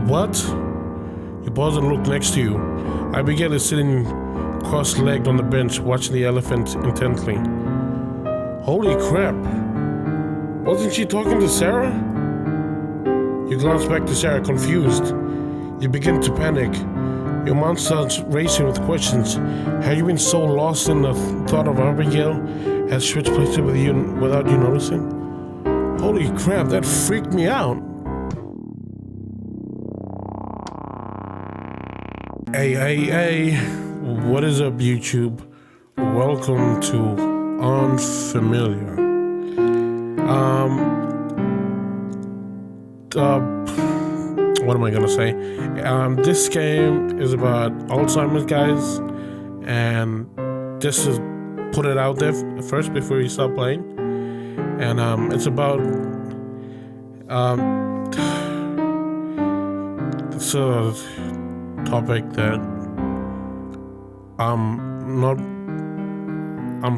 What? You pause and look next to you. Abigail is sitting cross-legged on the bench, watching the elephant intently. Holy crap. Wasn't she talking to Sarah? You glance back to Sarah, confused. You begin to panic. Your mind starts racing with questions. Have you been so lost in the thought of Abigail has switched places with you without you noticing? Holy crap, that freaked me out. Hey, what is up, YouTube? Welcome to Unfamiliar. What am I gonna say? This game is about Alzheimer's, guys, and just to put it out there first before you start playing. And it's about it's a topic that I'm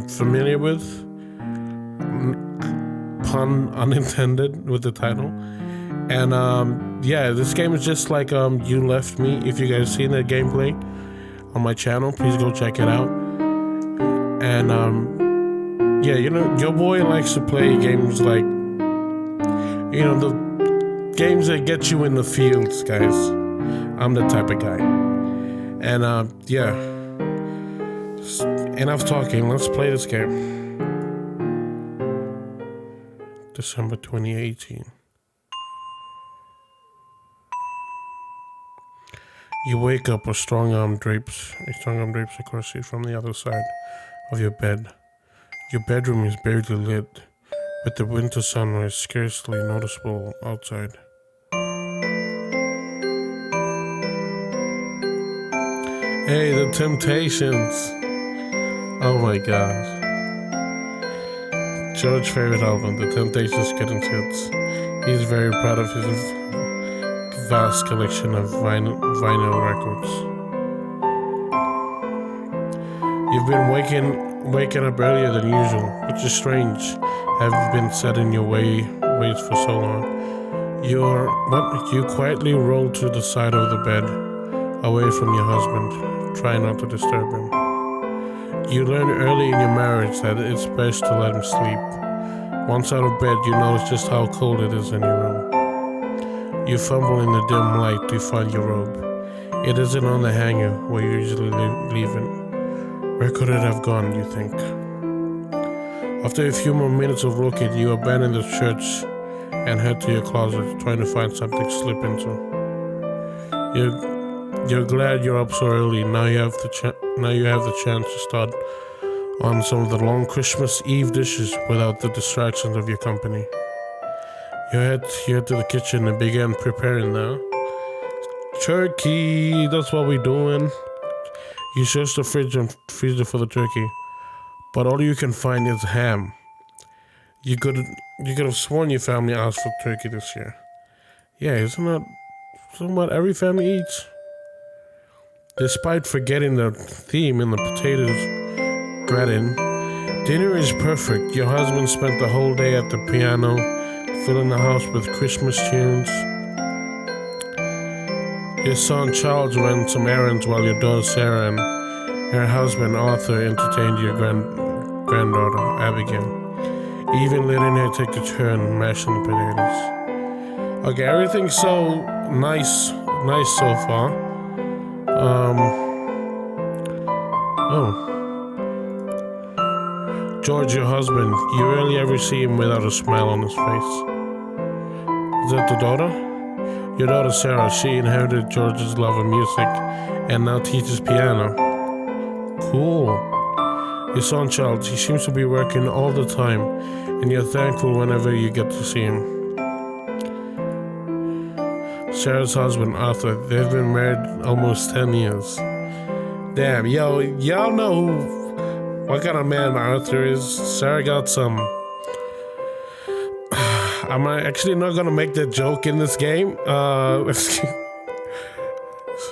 familiar with, pun unintended with the title. And this game is just like You Left Me. If you guys seen the gameplay on my channel, please go check it out. And your boy likes to play games like, the games that get you in the fields, guys. I'm the type of guy. And enough talking, let's play this game. December 2018. You wake up, a strong arm drapes across you from the other side of your bed. Your bedroom is barely lit, with the winter sunrise scarcely noticeable outside. Hey, the Temptations! Oh my god. George's favorite album, The Temptations Getting Hits. He's very proud of his vast collection of vinyl records. You've been waking up earlier than usual, which is strange. Have been set in your ways for so long. You quietly roll to the side of the bed, away from your husband. Try not to disturb him. You learn early in your marriage that it's best to let him sleep. Once out of bed, you notice just how cold it is in your room. You fumble in the dim light to find your robe. It isn't on the hanger where you usually leave it. Where could it have gone, you think? After a few more minutes of looking, you abandon the church and head to your closet, trying to find something to slip into. You're glad you're up so early. Now you have the chance to start on some of the long Christmas Eve dishes without the distractions of your company. You head to the kitchen and begin preparing the turkey. That's what we're doing. You search the fridge and freezer for the turkey, but all you can find is ham. You could have sworn your family asked for turkey this year. Yeah, isn't that what every family eats? Despite forgetting the theme in the potatoes gratin, dinner is perfect. Your husband spent the whole day at the piano, filling the house with Christmas tunes. Your son Charles ran some errands while your daughter Sarah and her husband Arthur entertained your granddaughter Abigail, even letting her take a turn mashing the potatoes. Okay, everything's so nice so far. George, your husband, you rarely ever see him without a smile on his face. Is that the daughter? Your daughter Sarah, she inherited George's love of music and now teaches piano. Cool. Your son Charles, he seems to be working all the time and you're thankful whenever you get to see him. Sarah's husband, Arthur, they've been married almost 10 years. Damn, y'all know what kind of man Arthur is. Sarah got some... I'm actually not gonna make that joke in this game.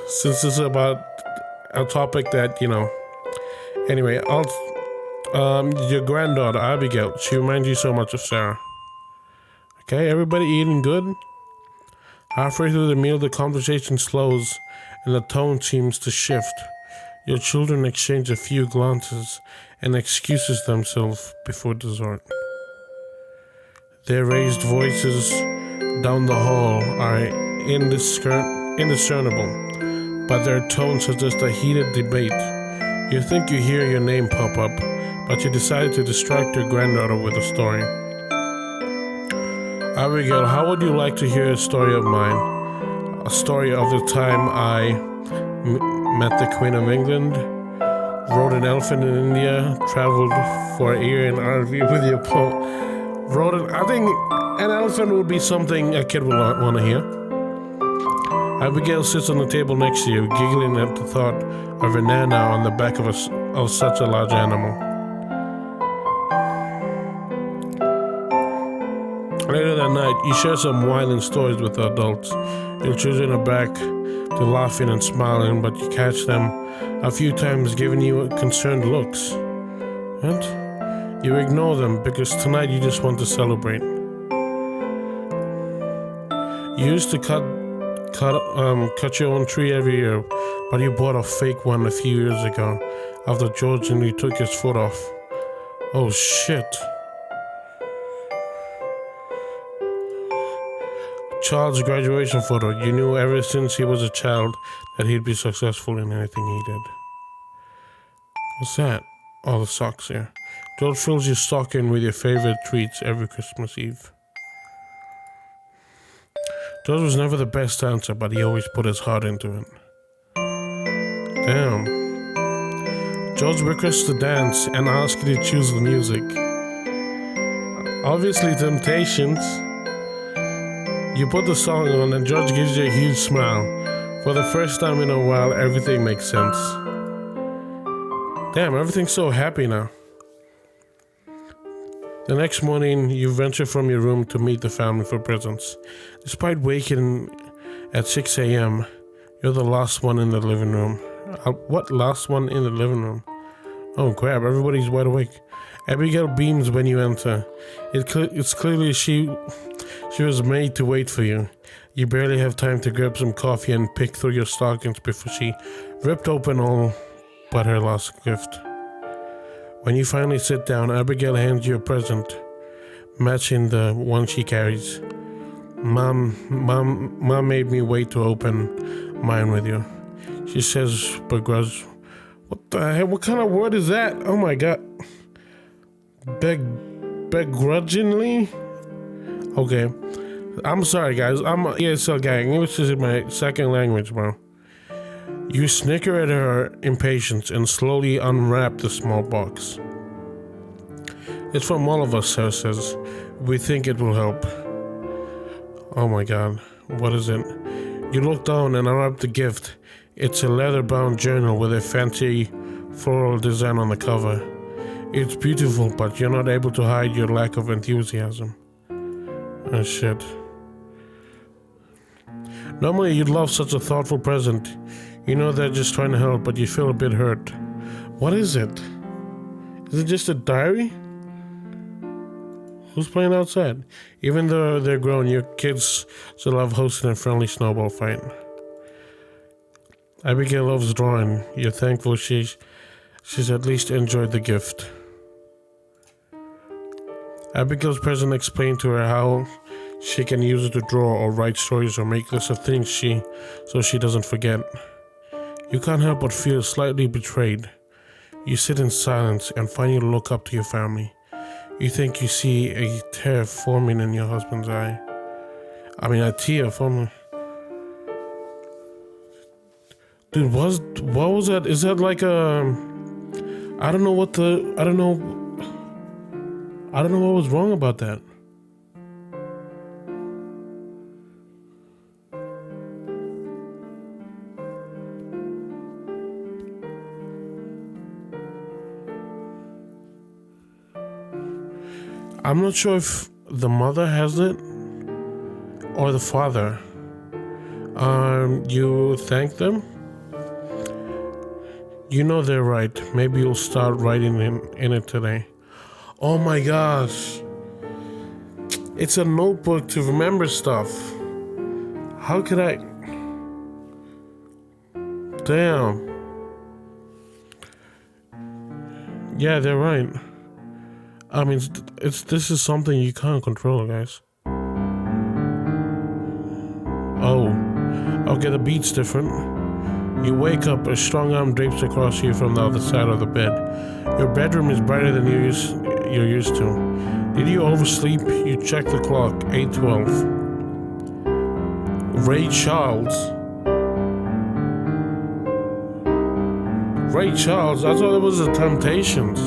Since it's about a topic that, Anyway, your granddaughter, Abigail, she reminds you so much of Sarah. Okay, everybody eating good? Halfway through the meal, the conversation slows and the tone seems to shift. Your children exchange a few glances and excuses themselves before dessert. Their raised voices down the hall are indiscernible, but their tone suggests a heated debate. You think you hear your name pop up, but you decide to distract your granddaughter with a story. Abigail, how would you like to hear a story of mine? A story of the time I met the Queen of England, rode an elephant in India, traveled for a year in RV with your I think an elephant would be something a kid would want to hear. Abigail sits on the table next to you, giggling at the thought of a nana on the back of such a large animal. Later that night, you share some whining stories with the adults. Your children are back to laughing and smiling, but you catch them a few times giving you concerned looks. And you ignore them because tonight you just want to celebrate. You used to cut your own tree every year, but you bought a fake one a few years ago after George and you took his foot off. Oh shit. Child's graduation photo. You knew ever since he was a child that he'd be successful in anything he did. What's that? Oh, the socks here. George fills your stocking with your favorite treats every Christmas Eve. George was never the best dancer, but he always put his heart into it. Damn. George requests to dance and asks you to choose the music. Obviously, Temptations. You put the song on and George gives you a huge smile. For the first time in a while, everything makes sense. Damn, everything's so happy now. The next morning, you venture from your room to meet the family for presents. Despite waking at 6 a.m., you're the last one in the living room. What last one in the living room? Oh crap, everybody's wide awake. Abigail beams when you enter. It's clearly she was made to wait for you. You barely have time to grab some coffee and pick through your stockings before she ripped open all but her last gift. When you finally sit down, Abigail hands you a present, matching the one she carries. Mom made me wait to open mine with you. She says, begrudge. What the heck? What kind of word is that? Oh my god. Begrudgingly? Okay. I'm sorry, guys. I'm a ESL guy. English is my second language, bro. You snicker at her impatience and slowly unwrap the small box. It's from all of us, Sarah says. We think it will help. Oh my god. What is it? You look down and unwrap the gift. It's a leather-bound journal with a fancy floral design on the cover. It's beautiful, but you're not able to hide your lack of enthusiasm. Oh shit. Normally you'd love such a thoughtful present. You know they're just trying to help, but you feel a bit hurt. What is it? Is it just a diary? Who's playing outside? Even though they're grown, your kids still love hosting a friendly snowball fight. Abigail loves drawing. You're thankful she's at least enjoyed the gift. Abigail's present explained to her how she can use it to draw or write stories or make lists of things so she doesn't forget. You can't help but feel slightly betrayed. You sit in silence and finally look up to your family. You think you see a tear forming in your husband's eye. A tear forming. Dude, what was that? Is that like a... I don't know what was wrong about that. I'm not sure if the mother has it or the father. You thank them? You know they're right. Maybe you'll start writing in it today. Oh my gosh. It's a notebook to remember stuff. How could I? Damn. Yeah, they're right. I mean, this is something you can't control, guys. Oh, okay, the beat's different. You wake up, a strong arm drapes across you from the other side of the bed. Your bedroom is brighter than you're used to. Did you oversleep? You check the clock, 8:12. Ray Charles? Ray Charles? I thought it was the Temptations.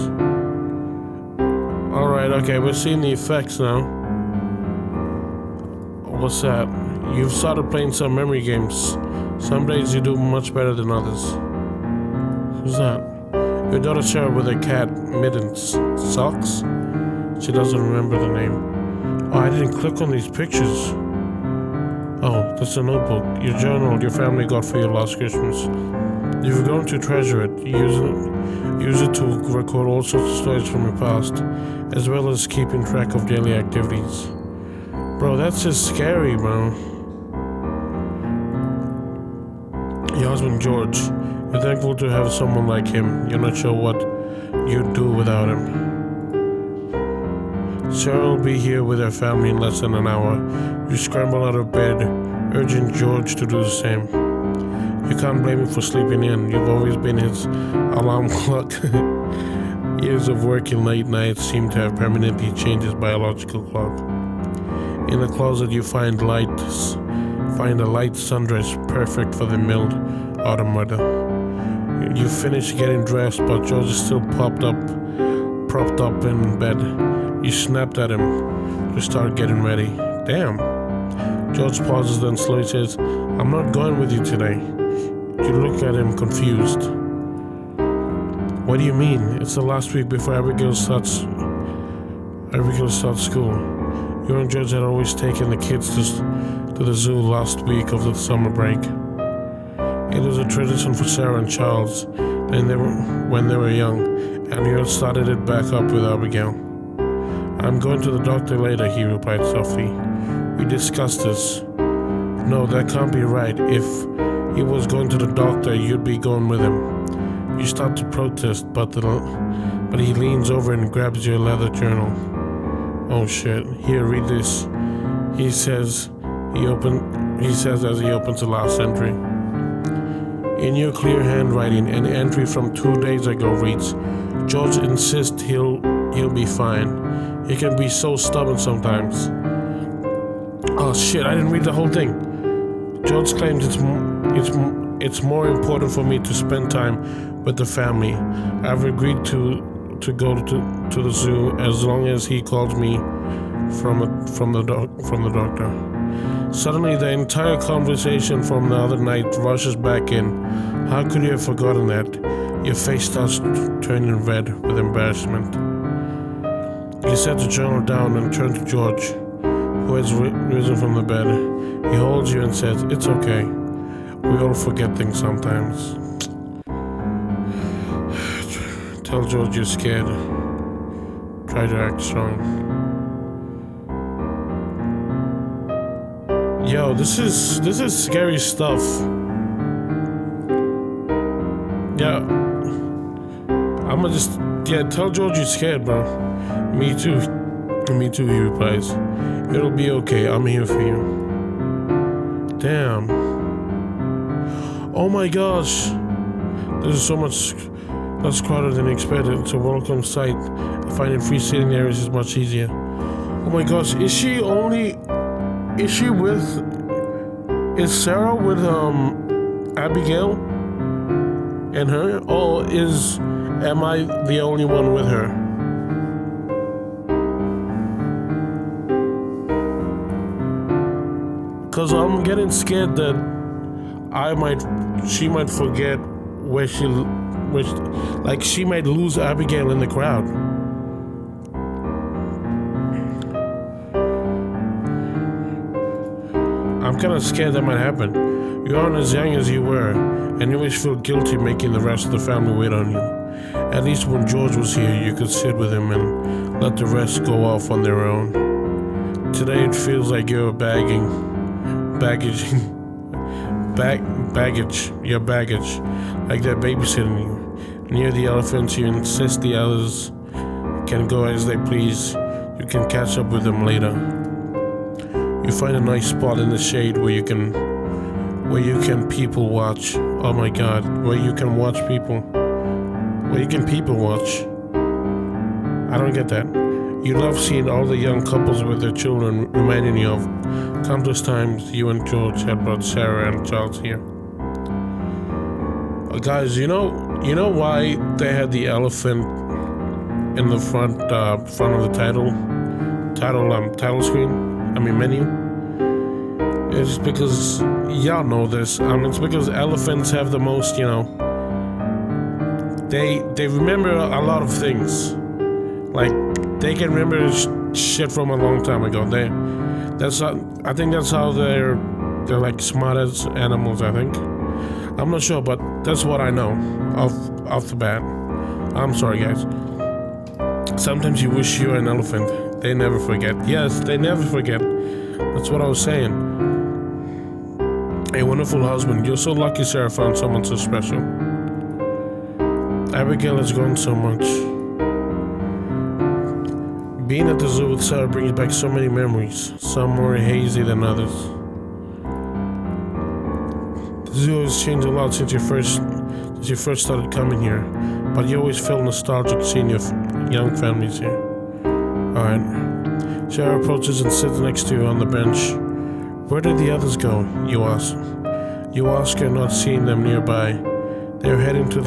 Alright, okay, we're seeing the effects now. What's that? You've started playing some memory games. Some days you do much better than others. Who's that? Your daughter Sarah with her cat, Mittens. Socks? She doesn't remember the name. Oh, I didn't click on these pictures. Oh, that's a notebook. Your journal your family got for you last Christmas. You're going to treasure it. Use it to record all sorts of stories from your past, as well as keeping track of daily activities. Bro, that's just scary, bro. Your husband George, you're thankful to have someone like him. You're not sure what you'd do without him. Sarah will be here with her family in less than an hour. You scramble out of bed, urging George to do the same. You can't blame him for sleeping in. You've always been his alarm clock. Years of working late nights seem to have permanently changed his biological clock. In the closet you find a light sundress perfect for the mild autumn weather. You finish getting dressed, but George is still propped up in bed. You snapped at him to start getting ready. Damn. George pauses, then slowly says, "I'm not going with you today." You look at him confused. What do you mean? It's the last week before Abigail starts school. You and George had always taken the kids to the zoo last week of the summer break. It was a tradition for Sarah and Charles when they were young, and you had started it back up with Abigail. "I'm going to the doctor later," he replied softly. "We discussed this." "No, that can't be right. If he was going to the doctor, you'd be going with him." You start to protest, but he leans over and grabs your leather journal. "Oh shit, here, read this," he says as he opens the last entry. In your clear handwriting, an entry from 2 days ago reads, "George insists he'll be fine. He can be so stubborn sometimes." Oh shit, I didn't read the whole thing. George claims it's more important for me to spend time with the family. I've agreed to go to the zoo as long as he calls me from the doctor. Suddenly, the entire conversation from the other night rushes back in. How could you have forgotten that? Your face starts turning red with embarrassment. You set the journal down and turn to George, who has risen from the bed. He holds you and says, "It's okay. We all forget things sometimes." Tell George you're scared. Try to act strong. Yo, this is scary stuff. Yeah. Tell George you're scared, bro. Me too, he replies. "It'll be okay, I'm here for you." Damn. Oh my gosh. This is so much less crowded than expected. It's a welcome sight. Finding free seating areas is much easier. Oh my gosh, is Sarah with Abigail and her? Or am I the only one with her? Cause I'm getting scared that she might forget she might lose Abigail in the crowd. I'm kind of scared that might happen. You aren't as young as you were, and you always feel guilty making the rest of the family wait on you. At least when George was here, you could sit with him and let the rest go off on their own. Today it feels like you're begging baggage, your baggage, like they're babysitting you. Near the elephants, you insist the others can go as they please. You can catch up with them later. You find a nice spot in the shade where you can people watch. Oh my God, where you can watch people. Where you can people watch. I don't get that. You love seeing all the young couples with their children, reminding you of countless times you and George had brought Sarah and Charles here. Guys, you know why they had the elephant in the front of the title screen? Menu. It's because y'all know this. It's because elephants have the most. They remember a lot of things. Like they can remember shit from a long time ago. I think that's how they're like smart as animals. I think. I'm not sure, but that's what I know off the bat. I'm sorry, guys. Sometimes you wish you were an elephant. They never forget. Yes, they never forget. That's what I was saying. A wonderful husband. You're so lucky Sarah found someone so special. Abigail has grown so much. Being at the zoo with Sarah brings back so many memories, some more hazy than others. The zoo has changed a lot since you first started coming here, but you always feel nostalgic seeing your young families here. Alright. Sarah approaches and sits next to you on the bench. Where did the others go? You ask. You ask her, not seeing them nearby. They're heading to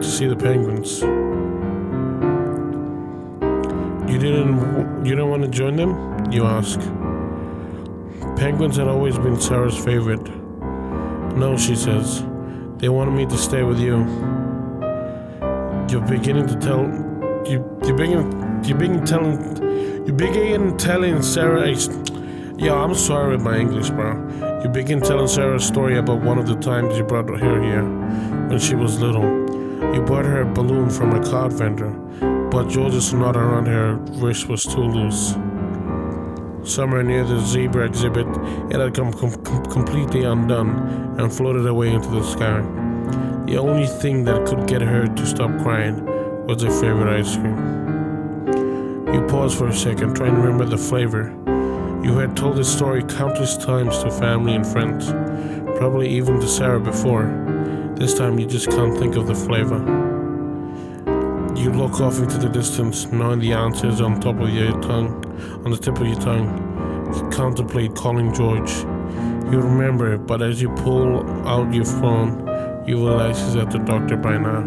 see the penguins. You didn't want to join them? You ask. Penguins had always been Sarah's favorite. No, she says. They wanted me to stay with you. You begin telling Sarah. Yo, I'm sorry with my English, bro. You begin telling Sarah a story about one of the times you brought her here when she was little. You bought her a balloon from a card vendor, but George's knot around her wrist was too loose. Somewhere near the zebra exhibit, it had come completely undone and floated away into the sky. The only thing that could get her to stop crying was her favorite ice cream. You pause for a second, trying to remember the flavor. You had told this story countless times to family and friends, probably even to Sarah before. This time you just can't think of the flavor. You look off into the distance, knowing the answer is on the tip of your tongue. You contemplate calling George. You remember it, but as you pull out your phone, you realize he's at the doctor by now.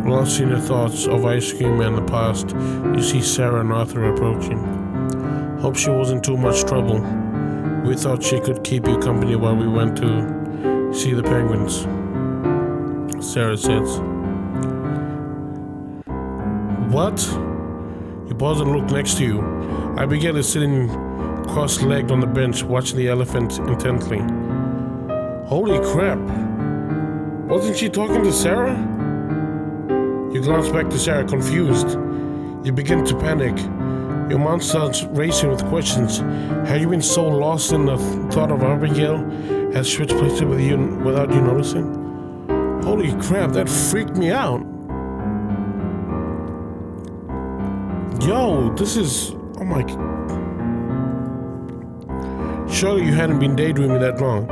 Lost in your thoughts of ice cream and the past, you see Sarah and Arthur approaching. Hope she wasn't too much trouble. We thought she could keep you company while we went to see the penguins, Sarah says. What? You pause and look next to you. Abigail is sitting cross-legged on the bench, watching the elephant intently. Holy crap! Wasn't she talking to Sarah? You glance back to Sarah, confused. You begin to panic. Your mind starts racing with questions. Have you been so lost in the thought of Abigail has switched places with you without you noticing? Holy crap, that freaked me out. Yo, this is... oh my... Surely you hadn't been daydreaming that long.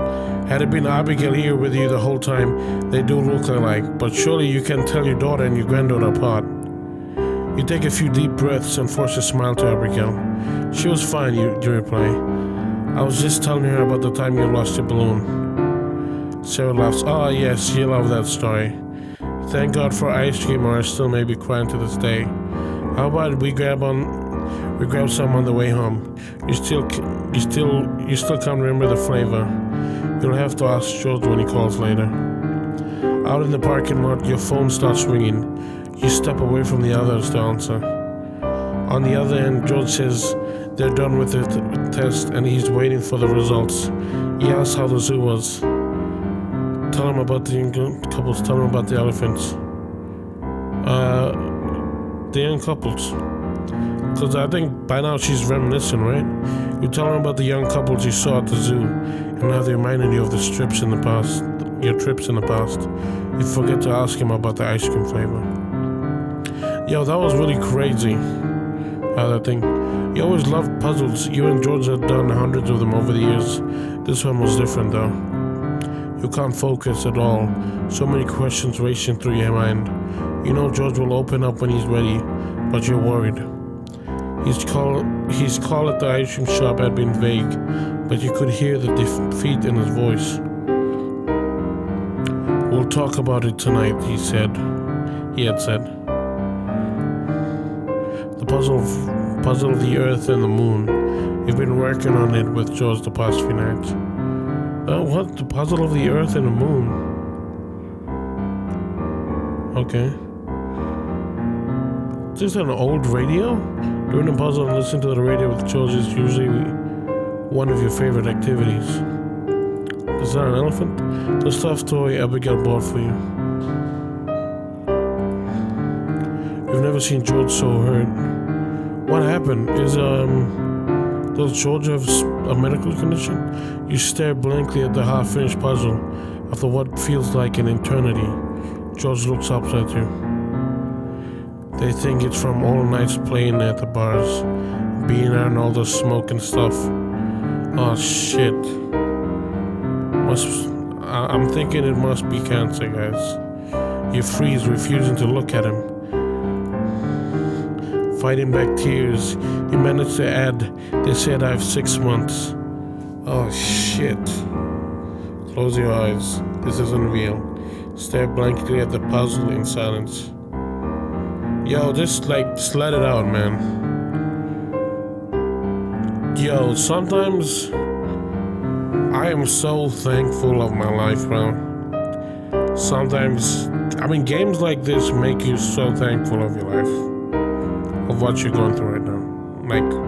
Had it been Abigail here with you the whole time, they do look alike, but surely you can tell your daughter and your granddaughter apart. You take a few deep breaths and force a smile to Abigail. She was fine, you reply. I was just telling her about the time you lost your balloon. Sarah laughs. Oh yes, you love that story. Thank God for ice cream, or I still may be crying to this day. How about we grab some on the way home? You still can't remember the flavor. You'll have to ask George when he calls later. Out in the parking lot, your phone starts ringing. You step away from the others to answer. On the other end, George says they're done with the test and he's waiting for the results. He asks how the zoo was. Tell him about the young couples. Tell him about the elephants. The young couples. Because I think by now she's reminiscing, right? You tell him about the young couples you saw at the zoo and how they reminded you of the trips in the past. You forget to ask him about the ice cream flavor. Yo, that was really crazy. That thing. You always loved puzzles. You and George had done hundreds of them over the years. This one was different though. You can't focus at all. So many questions racing through your mind. You know George will open up when he's ready, but you're worried. His call at the ice cream shop had been vague, but you could hear the defeat in his voice. We'll talk about it tonight, he had said. The puzzle of the earth and the moon. You've been working on it with George the past few nights. What? The puzzle of the earth and the moon? Okay. Is this an old radio? Doing a puzzle and listening to the radio with George is usually one of your favorite activities. Is that an elephant? The stuffed toy Abigail bought for you. You've never seen George so hurt. What happened? Does George have a medical condition? You stare blankly at the half-finished puzzle after what feels like an eternity. George looks up at you. They think it's from all nights playing at the bars, being around all the smoke and stuff. Oh shit. I'm thinking it must be cancer, guys. You freeze, refusing to look at him. Fighting back tears, you manage to add, they said I have 6 months. Oh shit. Close your eyes. This isn't real. Stare blankly at the puzzle in silence. Yo, just let it out, man. Yo, sometimes I am so thankful of my life, bro. Sometimes, games like this make you so thankful of your life, of what you're going through right now.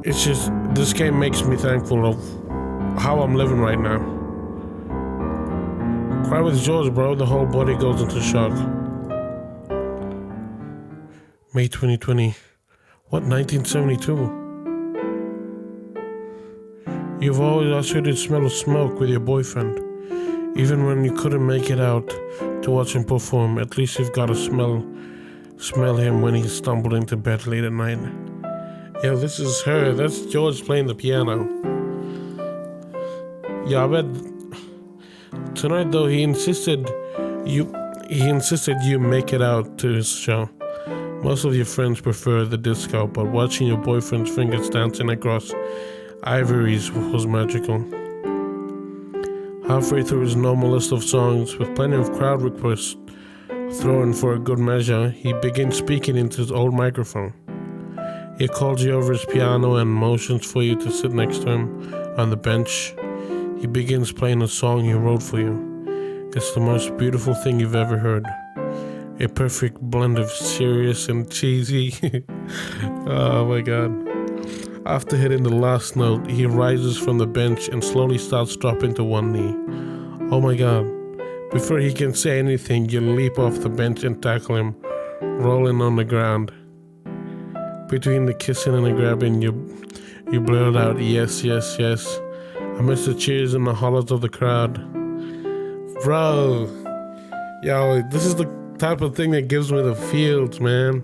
It's just, this game makes me thankful of how I'm living right now. Cry with George, bro. The whole body goes into shock. May 2020. What, 1972? You've always ushered the smell of smoke with your boyfriend. Even when you couldn't make it out to watch him perform, at least you've got to smell him when he stumbled into bed late at night. Yeah, this is her. That's George playing the piano. Yeah, I bet tonight though he insisted you make it out to his show. Most of your friends prefer the disco, but watching your boyfriend's fingers dancing across ivories was magical. Halfway through his normal list of songs, with plenty of crowd requests thrown for a good measure, he begins speaking into his old microphone. He calls you over his piano and motions for you to sit next to him on the bench. He begins playing a song he wrote for you. It's the most beautiful thing you've ever heard. A perfect blend of serious and cheesy. Oh my god. After hitting the last note, he rises from the bench and slowly starts dropping to one knee. Oh my god. Before he can say anything, you leap off the bench and tackle him, rolling on the ground. Between the kissing and the grabbing, you blurt out, yes, yes, yes. Amidst the cheers and the hollers of the crowd. Bro. Yo, this is the type of thing that gives me the feels, man.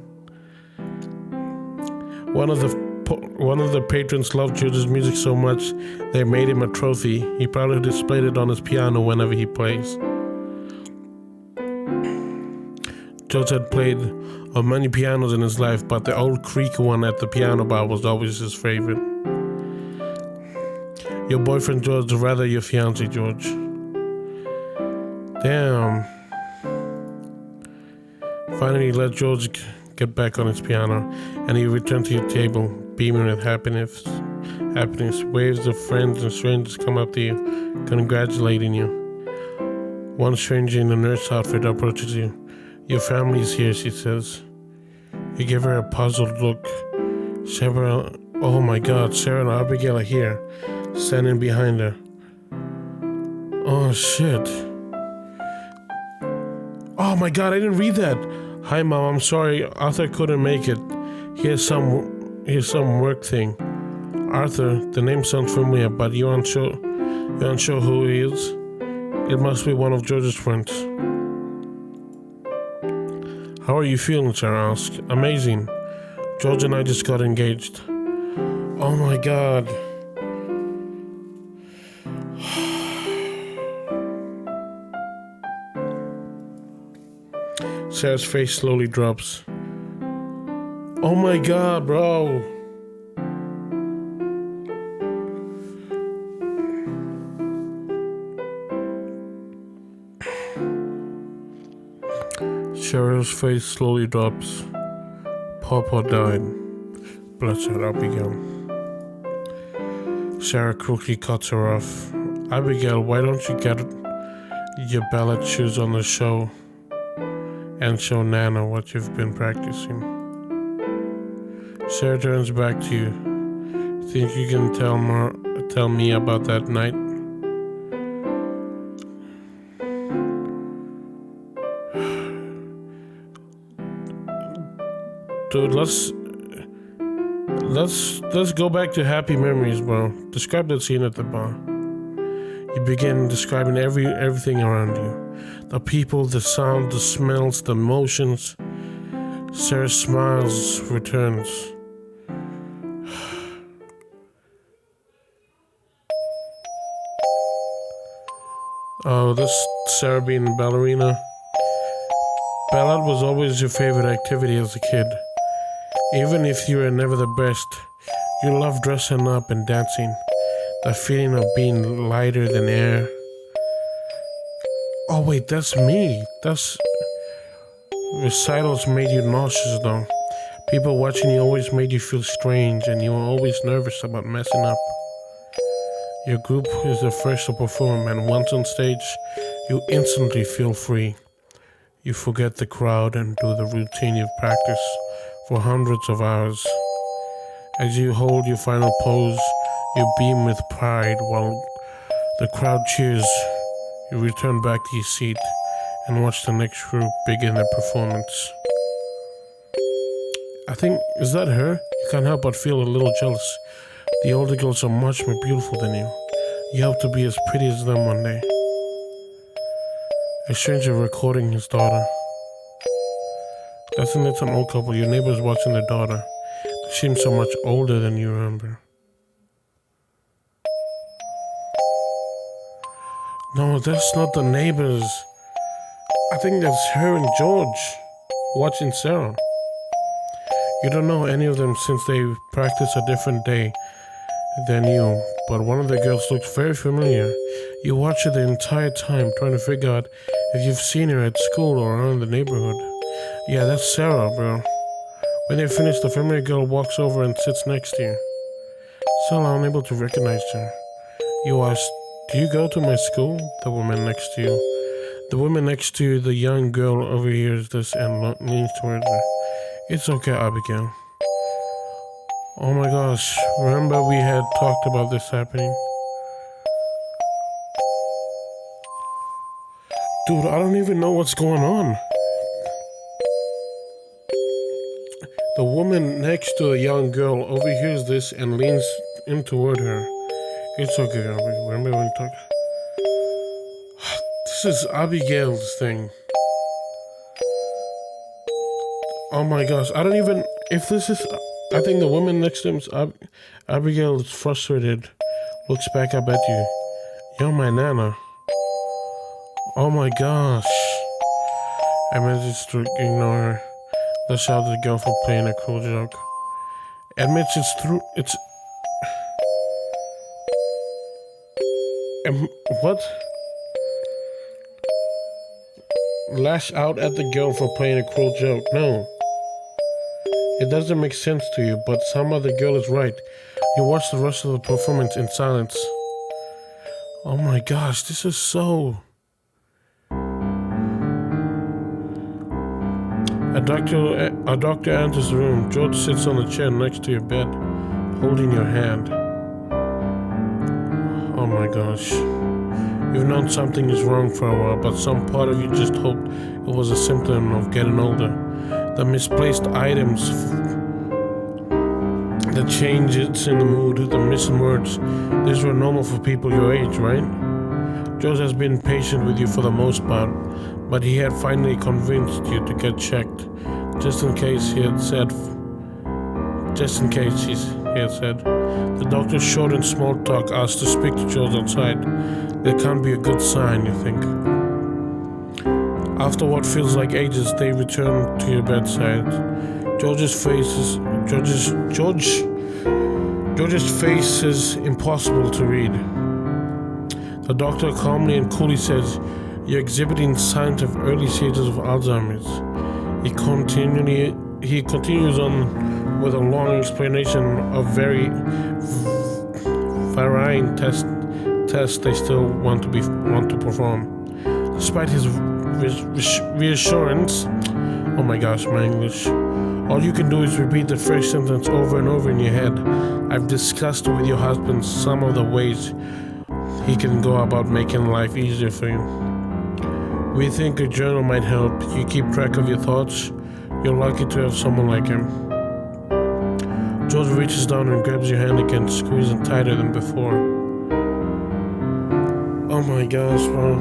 One of the patrons loved George's music so much they made him a trophy. He probably displayed it on his piano whenever he plays. George had played on many pianos in his life, but the old creaky one at the piano bar was always his favorite. Your boyfriend George, or rather your fiancé George. Damn. Finally, let George get back on his piano, and he returned to your table, beaming with happiness. Waves of friends and strangers come up to you, congratulating you. One stranger in a nurse outfit approaches you. Your family's here, she says. You give her a puzzled look. Sarah, oh my god, Sarah and Abigail are here, standing behind her. Oh shit. Oh my god, I didn't read that. Hi mom, I'm sorry, Arthur couldn't make it. He has some here's some work thing. Arthur, the name sounds familiar, but you're unsure who he is? It must be one of George's friends. How are you feeling, Sarah asked. Amazing. George and I just got engaged. Oh my god. Sarah's face slowly drops. Oh my god, bro. Cheryl's face slowly drops. Papa died. Bless her, Abigail. Sarah quickly cuts her off. Abigail, why don't you get your ballet shoes on the show and show Nana what you've been practicing? Sarah turns back to you. Think you can tell me about that night? Dude, let's go back to happy memories, bro. Describe that scene at the bar. You begin describing everything around you. The people, the sound, the smells, the emotions. Sarah smiles, returns. Oh, this Sarah being a ballerina. Ballet was always your favorite activity as a kid. Even if you were never the best, you loved dressing up and dancing. That feeling of being lighter than air. Oh wait, that's me. Recitals made you nauseous though. People watching you always made you feel strange and you were always nervous about messing up. Your group is the first to perform and once on stage, you instantly feel free. You forget the crowd and do the routine you've practiced for hundreds of hours. As you hold your final pose, you beam with pride while the crowd cheers. You return back to your seat and watch the next group begin their performance. I think, is that her? You can't help but feel a little jealous. The older girls are much more beautiful than you. You hope to be as pretty as them one day. A stranger recording his daughter. Doesn't it an old couple? Your neighbor's watching their daughter. They seem so much older than you remember. No, that's not the neighbors. I think that's her and George watching Sarah. You don't know any of them since they practice a different day than you, but one of the girls looks very familiar. You watch her the entire time trying to figure out if you've seen her at school or around the neighborhood. Yeah, that's Sarah, bro. When they finish, the familiar girl walks over and sits next to you. Still unable to recognize her. You ask, do you go to my school? The woman next to you. The woman next to you, the young girl, overhears this and leans towards her. It's okay, Abigail. Oh my gosh, remember we had talked about this happening? Dude, I don't even know what's going on. The woman next to the young girl overhears this and leans in toward her. It's okay, Abigail. Remember when we talked? This is Abigail's thing. Oh my gosh, I don't even... If this is... I think the woman next to him is Abigail is frustrated. Looks back up at you. You're my Nana. Oh my gosh. I managed to ignore her. Let's shout at the girl for playing a cruel joke. Admits it's what? Lash out at the girl for playing a cruel joke. No. It doesn't make sense to you, but some other girl is right. You watch the rest of the performance in silence. Oh my gosh, this is so... A doctor enters the room. George sits on the chair next to your bed, holding your hand. Oh my gosh. You've known something is wrong for a while, but some part of you just hoped it was a symptom of getting older. The misplaced items The changes in the mood, the missing words, these were normal for people your age, right? George has been patient with you for the most part, but he had finally convinced you to get checked, just in case he had said. He had said. The doctor, short and small talk, asked to speak to George outside. That can't be a good sign, you think. After what feels like ages, they return to your bedside. George's face is impossible to read. The doctor calmly and coolly says, "You're exhibiting signs of early stages of Alzheimer's." He continues on with a long explanation of very varying tests they still want to perform. Despite his reassurance, oh my gosh, my English. All you can do is repeat the first sentence over and over in your head. I've discussed with your husband some of the ways he can go about making life easier for you. We think a journal might help. You keep track of your thoughts. You're lucky to have someone like him. George reaches down and grabs your hand again, squeezing tighter than before. Oh my gosh, bro.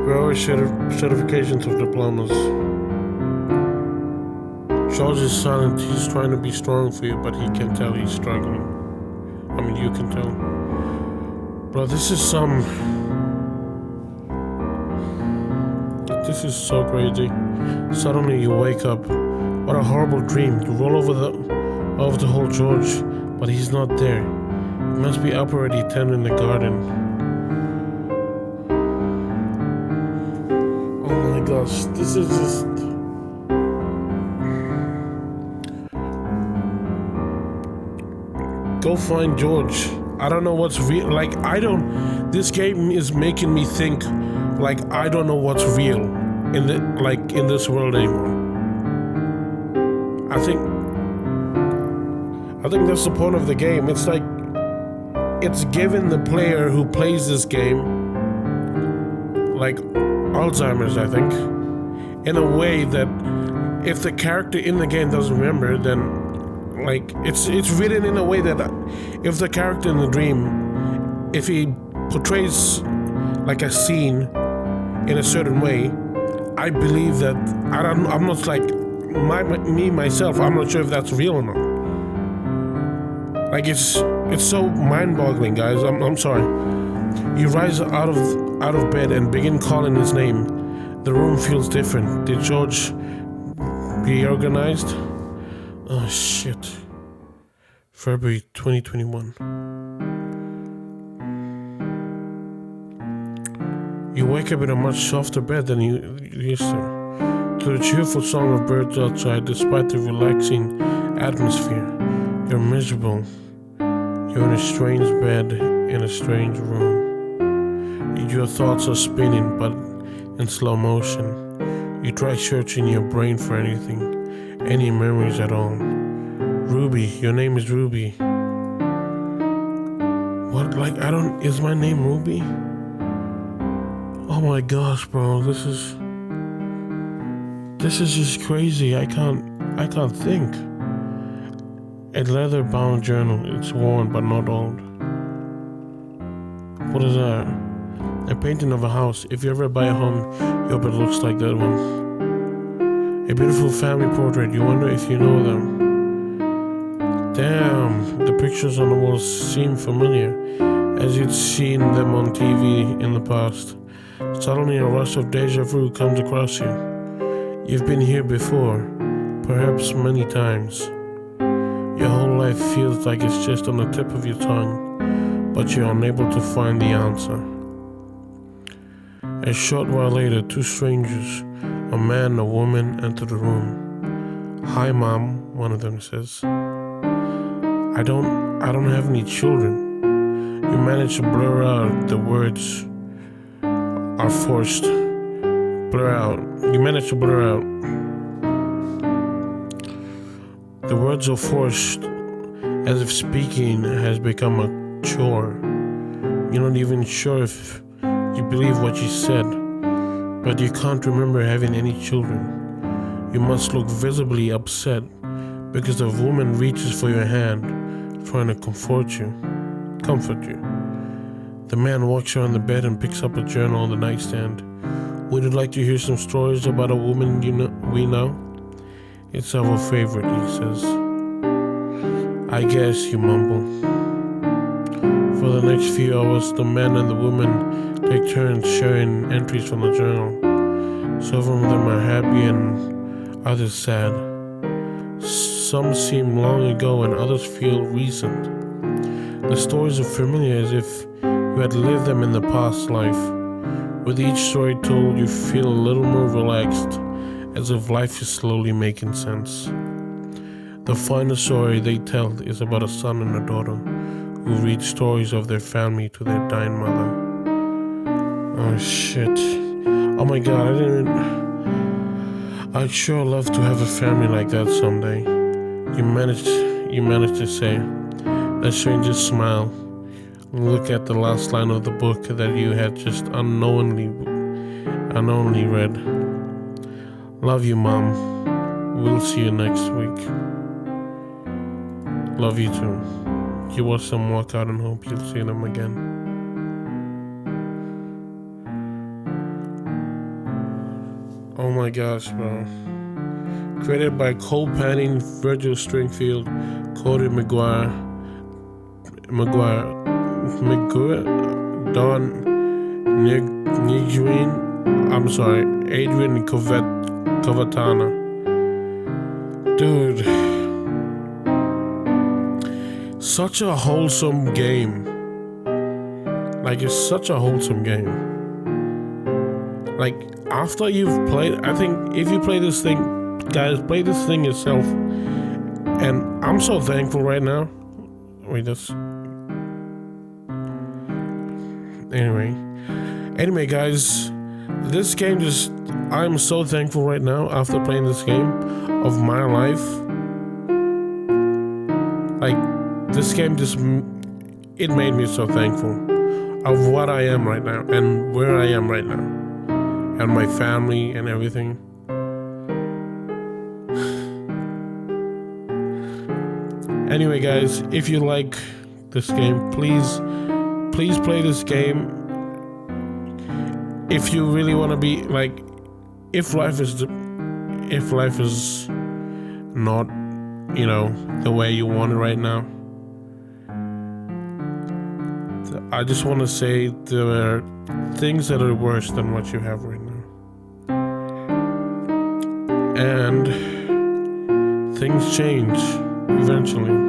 We're always certifications of diplomas. George is silent. He's trying to be strong for you, but he can tell he's struggling. I mean, you can tell. Bro, this is so crazy. Suddenly you wake up. What a horrible dream. You roll over the whole George, but he's not there. He must be up already tending the garden. Oh my gosh, this is just... Go find George. I don't know what's real. This game is making me think I don't know what's real in this world anymore. I think that's the point of the game. It's like it's giving the player who plays this game Alzheimer's, I think, in a way that if the character in the game doesn't remember, then it's written in a way that if the character in the dream, if he portrays a scene in a certain way, I believe that I'm not myself, I'm not sure if that's real or not. It's so mind-boggling, guys. I'm sorry. You rise out of bed and begin calling his name. The room feels different. Did George reorganized? Oh shit. February 2021. You wake up in a much softer bed than you used to the cheerful song of birds outside. Despite the relaxing atmosphere, you're miserable. You're in a strange bed in a strange room. Your thoughts are spinning, but in slow motion. You try searching your brain for anything, any memories at all. Ruby, your name is Ruby. What, is my name Ruby? Oh my gosh, bro, this is just crazy. I can't think. A leather-bound journal. It's worn but not old. What is that? A painting of a house. If you ever buy a home, you hope it looks like that one. A beautiful family portrait. You wonder if you know them. Damn, the pictures on the walls seem familiar, as you'd seen them on TV in the past. Suddenly a rush of deja vu comes across you. You've been here before, perhaps many times. Your whole life feels like it's just on the tip of your tongue, but you're unable to find the answer. A short while later, two strangers, a man and a woman, enter the room. "Hi, Mom," one of them says. I don't have any children." You manage to blur out the words are forced. You manage to blur out. The words are forced, as if speaking has become a chore. You're not even sure if you believe what you said, but you can't remember having any children. You must look visibly upset because a woman reaches for your hand, trying to comfort you. The man walks around the bed and picks up a journal on the nightstand. Would you like to hear some stories about a woman we know? It's our favorite, he says. I guess, you mumble. For the next few hours, the man and the woman take turns sharing entries from the journal. Some of them are happy and others sad. Some seem long ago and others feel recent. The stories are familiar as if you had lived them in the past life. With each story told, you feel a little more relaxed, as if life is slowly making sense. The final story they tell is about a son and a daughter who read stories of their family to their dying mother. Oh shit. Oh my god, I'd sure love to have a family like that someday. You managed to say. That stranger smile. Look at the last line of the book that you had just unknowingly read. Love you, Mom. We'll see you next week. Love you too. You watch them walk out and hope you'll see them again. Oh my gosh, bro. Created by Cole Panning, Virgil Stringfield, Cody McGuire, Don Nigrin, Adrian Covatana. Dude, such a wholesome game. Like, it's such a wholesome game. Like, after you've played, I think if you play this thing, guys, play this thing yourself. And I'm so thankful right now. Anyway, guys, this game I'm so thankful right now after playing this game of my life. Like, this game it made me so thankful of what I am right now and where I am right now and my family and everything. Anyway, guys, if you like this game, please play this game. If you really want to be like, if life is not, the way you want it right now, I just want to say there are things that are worse than what you have right now, and things change eventually.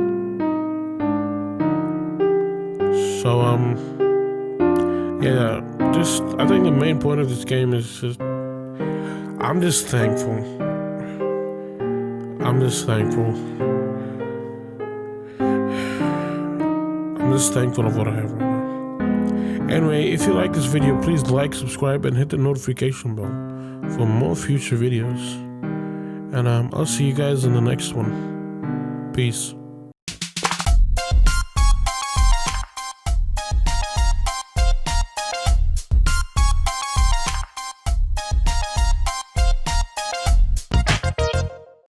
So I think the main point of this game is just I'm just thankful. I'm just thankful of what I have right now. Anyway, if you like this video, please like, subscribe, and hit the notification bell for more future videos. And I'll see you guys in the next one. Peace.